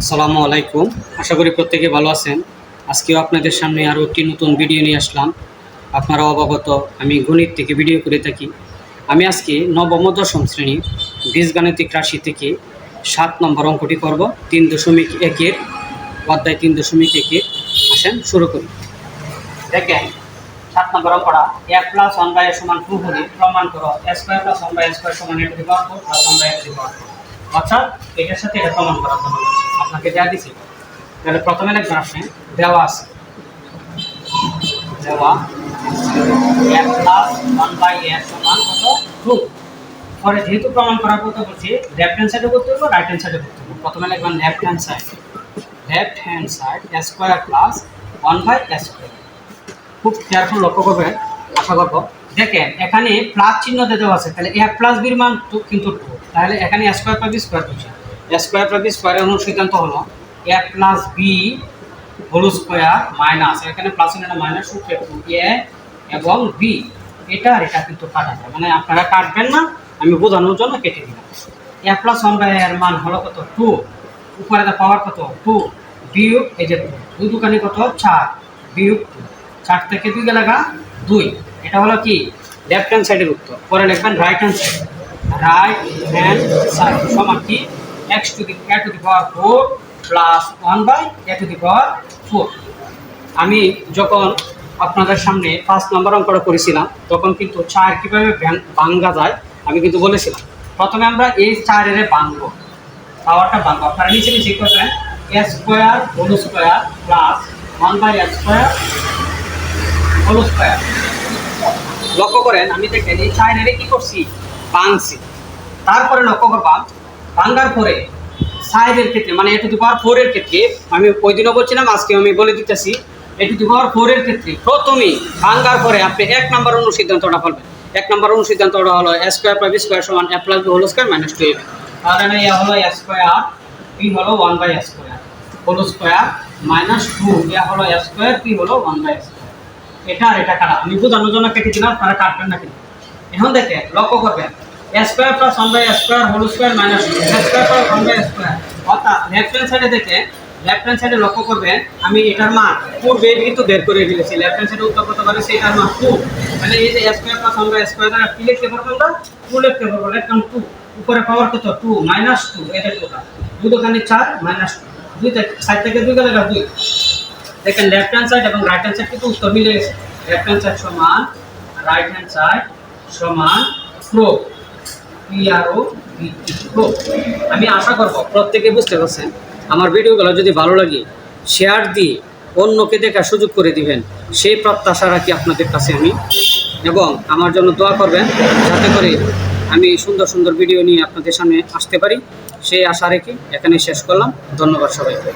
আসসালামু আলাইকুম। আশা করি প্রত্যেকে ভালো আছেন। আজকেও আপনাদের সামনে আরও একটি নতুন ভিডিও নিয়ে আসলাম। আপনারা অবগত, আমি গণিত থেকে ভিডিও করে থাকি। আমি আজকে নবম ও দশম শ্রেণীর বীজগাণিতিক রাশি থেকে 7 নম্বর অঙ্কটি করব 3.1-এর অধ্যায় 3.1-এর। আসেন শুরু করি। দেখেন 7 নম্বর অঙ্কটা a + 1/a = 2 হলে প্রমাণ করো a² + 1/a² = a⁴ + 1/a⁴। অর্থাৎ এটার সাথে এটা প্রমাণ করার জন্য আপনাকে দেওয়া দিয়েছি। তাহলে প্রথমে লিখবেন আপনি দেওয়া আছে দেওয়া a + 1/a = কত 2। পরে যেহেতু প্রমাণ করার কথা বলছি, লেফট হ্যান্ড সাইডে করতে হবে, রাইট হ্যান্ড সাইডে করতে হবে। প্রথমে লিখবেন left hand side a² + 1/a²। খুব কেয়ারফুল লক্ষ্য করবেন, আশা করব। দেখেন এখানে প্লাস চিহ্ন দেওয়া আছে, তাহলে a + b এর মান কিন্তু 2। তাহলে এখানে a² + b² হচ্ছে। a² + b² এর অনুসিদ্ধান্ত হলো a + b মাইনাস, এখানে প্লাস না মাইনাস সূত্রে 2a এবং b। এটা আর এটা কিন্তু কাটা যায়, মানে আপনারা কাটবেন না, আমি বোঝানোর জন্য কেটে দিলাম। a + 1/a এর মান হলো কত 2, উপরে দা পাওয়ার কত 2 বিয়োগ এই যে 2 দুকানি কত 4 বিয়োগ 2, 4 থেকে 2 গেলে 2। এটা হলো কি লেফট হ্যান্ড সাইডের উত্তর। পরে লিখবেন রাইট হ্যান্ড সাইড সমান কি x⁴ + 1/a⁴। আমি যখন আপনাদের সামনে 5 নম্বর অঙ্কটা করেছিলাম, তখন কিন্তু 4 কীভাবে ভাঙা যায় আমি কিন্তু বলেছিলাম। প্রথমে আমরা এই 4-এর ভাঙবো, পাওয়ারটা ভাঙবো। আপনারা নিচে নিচে করবেন a² + 1/a²। লক্ষ্য করেন আমি দেখেন এই 4-এর কি করছি ভাঙছি। তারপরে লক্ষ্য করবা ভাঙার পরে সাইডের ক্ষেত্রে মানে a⁴ এর ক্ষেত্রে আমি ওই দিনও বলছিলাম, আজকে আমি বলে দিতেছি a⁴ এর ক্ষেত্রে প্রথমেই ভাঙার পরে আপনি 1 নম্বর অনুসিদ্ধান্তটা বলবেন। 1 নম্বর অনুসিদ্ধান্তটা হলো a² + b² = a + b² - 2ab। তাহলে না এ হলো a², b হলো 1/a² - 2, এ হলো a², b হলো 1/a²। এটা আর এটা কাটা, আমি বোঝানোর জন্য কেটে দিলাম, আপনারা কাটবেন না কিন্তু। এখন দেখে লক্ষ্য করবেন a² + 1/a² - 2 a² + 1/a²। অর্থাৎ লেফট হ্যান্ড সাইডে দেখে লেফট হ্যান্ড সাইডে লক্ষ্য করবেন আমি এটার মান পূর্বে কিন্তু বের করে ফেলেছি। লেফট হ্যান্ড সাইডে উত্তর কত পারেছি, এটার মান 2। মানে এই যে a² + 1/a² দ্বারা কি লিখতে পারবো আমরা 2 লিখতে পারবো। লিখলাম 2, উপরে পাওয়ার কত 2 - 2, এটা কত 2 দুকানি 4 - 2 থেকে সাইড থেকে 2 গেলে 2। দেখেন লেফট হ্যান্ড সাইড এবং রাইট হ্যান্ড সাইড কিন্তু উত্তর মিলে গেছে। লেফট হ্যান্ড সাইড সমান রাইট হ্যান্ড সাইড সমান প্রো প্রো। আমি আশা করব প্রত্যেকে বুঝতে পারছেন। আমার ভিডিওগুলো যদি ভালো লাগে শেয়ার দিয়ে অন্যকে দেখার সুযোগ করে দিবেন, সেই প্রত্যাশা রাখি আপনাদের কাছে আমি। এবং আমার জন্য দোয়া করবেন যাতে করে আমি সুন্দর সুন্দর ভিডিও নিয়ে আপনাদের সামনে আসতে পারি, সেই আশা রেখে এখানে শেষ করলাম। ধন্যবাদ সবাইকে।